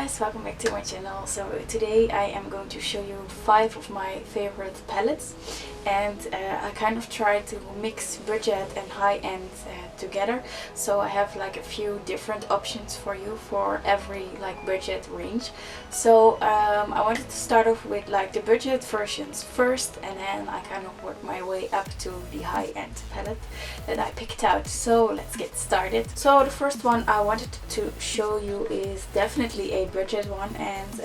guys, welcome back to my channel. So today I am going to show you 5 of my favorite palettes, and I kind of try to mix budget and high-end together. So I have like a few different options for you for every like budget range. So I wanted to start off with like the budget versions first, and then I kind of work my way up to the high-end palette that I picked out. So let's get started. So the first one I wanted to show you is definitely a budget one, and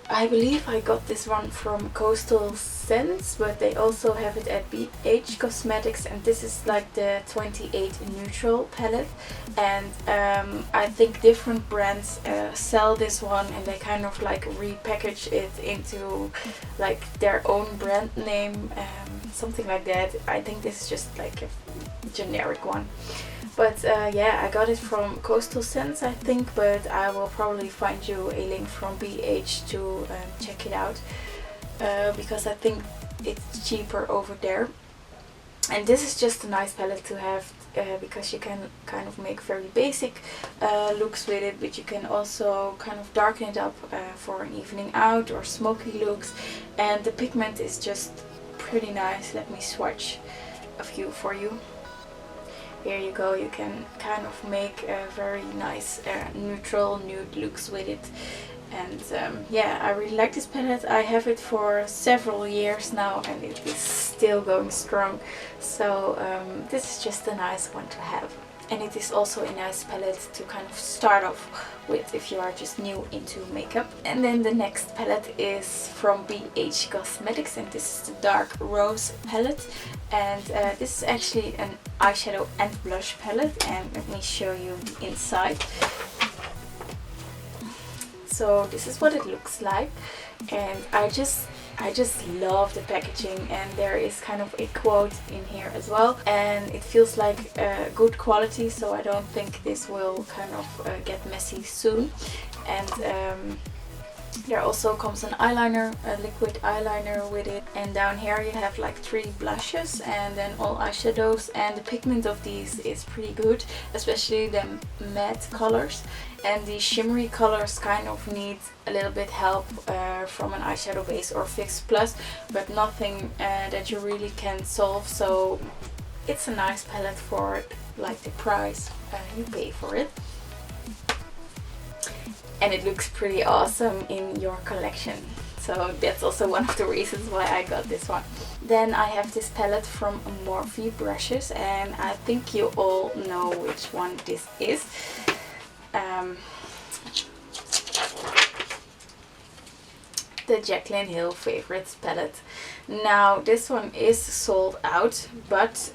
I believe I got this one from Coastal Scents, but they also have it at BH Cosmetics, and this is like the 28 neutral palette. And I think different brands sell this one, and they kind of like repackage it into like their own brand name, something like that. I think this is just like a generic one. But yeah, I got it from Coastal Scents, I think, but I will probably find you a link from BH to check it out, because I think it's cheaper over there. And this is just a nice palette to have, because you can kind of make very basic looks with it, but you can also kind of darken it up for an evening out or smoky looks. And the pigment is just pretty nice. Let me swatch a few for you. Here you go, you can kind of make a very nice neutral nude looks with it. And yeah, I really like this palette. I have it for several years now and it is still going strong. So this is just a nice one to have. And it is also a nice palette to kind of start off with if you are just new into makeup. And then the next palette is from BH Cosmetics, and this is the Dark Rose palette. And this is actually an eyeshadow and blush palette, and let me show you the inside. So this is what it looks like, and I just love the packaging, and there is kind of a quote in here as well, and it feels like good quality, so I don't think this will kind of get messy soon. And there also comes an eyeliner, a liquid eyeliner with it, and down here you have like 3 blushes and then all eyeshadows, and the pigment of these is pretty good, especially the matte colors. And the shimmery colors kind of need a little bit help from an eyeshadow base or Fix Plus, but nothing that you really can solve. So it's a nice palette for like the price you pay for it. And it looks pretty awesome in your collection. So that's also one of the reasons why I got this one. Then I have this palette from Morphe brushes, and I think you all know which one this is. The Jaclyn Hill Favorites palette. Now this one is sold out, but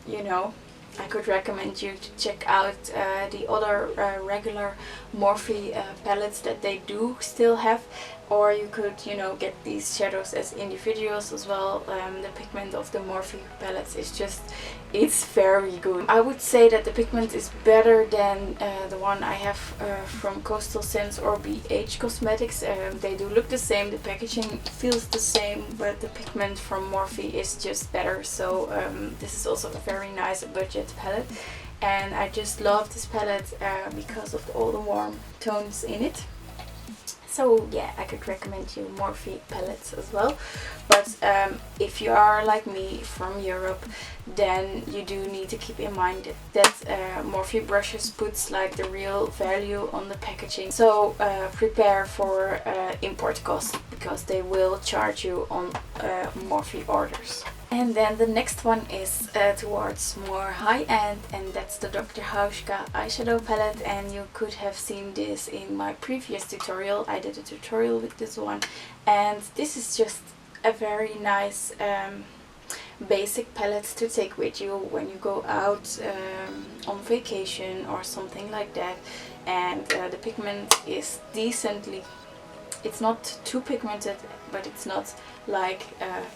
you know, I could recommend you to check out the other regular Morphe palettes that they do still have, or you could, you know, get these shadows as individuals as well. The pigment of the Morphe palettes is just, it's very good. I would say that the pigment is better than the one I have from Coastal Scents or BH Cosmetics. They do look the same, the packaging feels the same, but the pigment from Morphe is just better. So this is also a very nice budget palette, and I just love this palette because of all the warm tones in it. So yeah, I could recommend you Morphe palettes as well. But if you are like me from Europe, then you do need to keep in mind that Morphe brushes puts like the real value on the packaging. So prepare for import costs, because they will charge you on Morphe orders. And then the next one is towards more high-end, and that's the Dr. Hauschka eyeshadow palette. And you could have seen this in my previous tutorial. I did a tutorial with this one, and this is just a very nice basic palette to take with you when you go out on vacation or something like that. And the pigment is decently, it's not too pigmented, but it's not like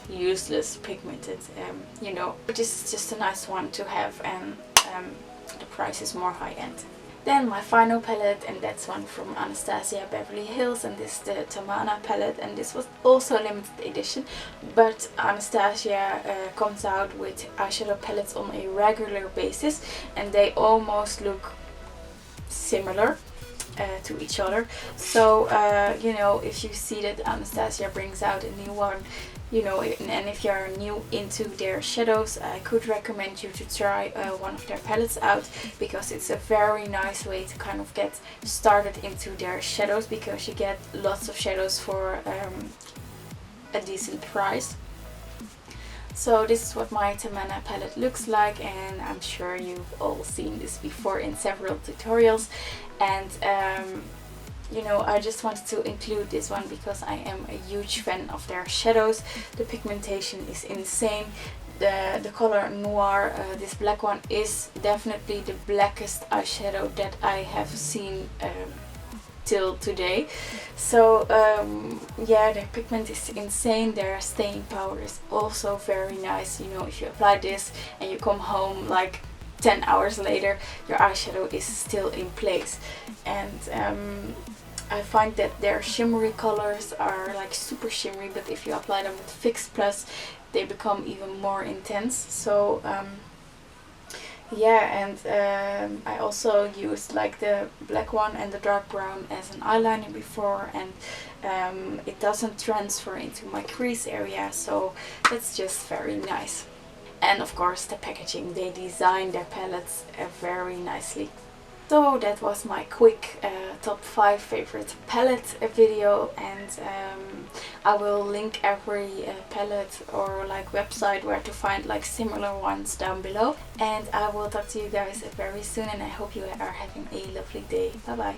useless pigmented, you know. But this is just a nice one to have, and the price is more high-end. Then my final palette, and that's one from Anastasia Beverly Hills, and this is the Tamanna palette, and this was also a limited edition, but Anastasia comes out with eyeshadow palettes on a regular basis, and they almost look similar. to each other. So you know, if you see that Anastasia brings out a new one, you know, and if you're new into their shadows, I could recommend you to try one of their palettes out, because it's a very nice way to kind of get started into their shadows, because you get lots of shadows for a decent price. So this is what my Tamanna palette looks like, and I'm sure you've all seen this before in several tutorials. And you know, I just wanted to include this one because I am a huge fan of their shadows. The pigmentation is insane. The color Noir, this black one, is definitely the blackest eyeshadow that I have seen till today. So yeah, their pigment is insane. Their staying power is also very nice. You know, if you apply this and you come home like 10 hours later, your eyeshadow is still in place. And I find that their shimmery colors are like super shimmery, but if you apply them with Fix Plus, they become even more intense. So yeah, and I also used like the black one and the dark brown as an eyeliner before, and it doesn't transfer into my crease area, so that's just very nice. And of course the packaging, they design their palettes very nicely. So that was my quick top 5 favorite palette video, and I will link every palette or like website where to find like similar ones down below. And I will talk to you guys very soon, and I hope you are having a lovely day. Bye bye.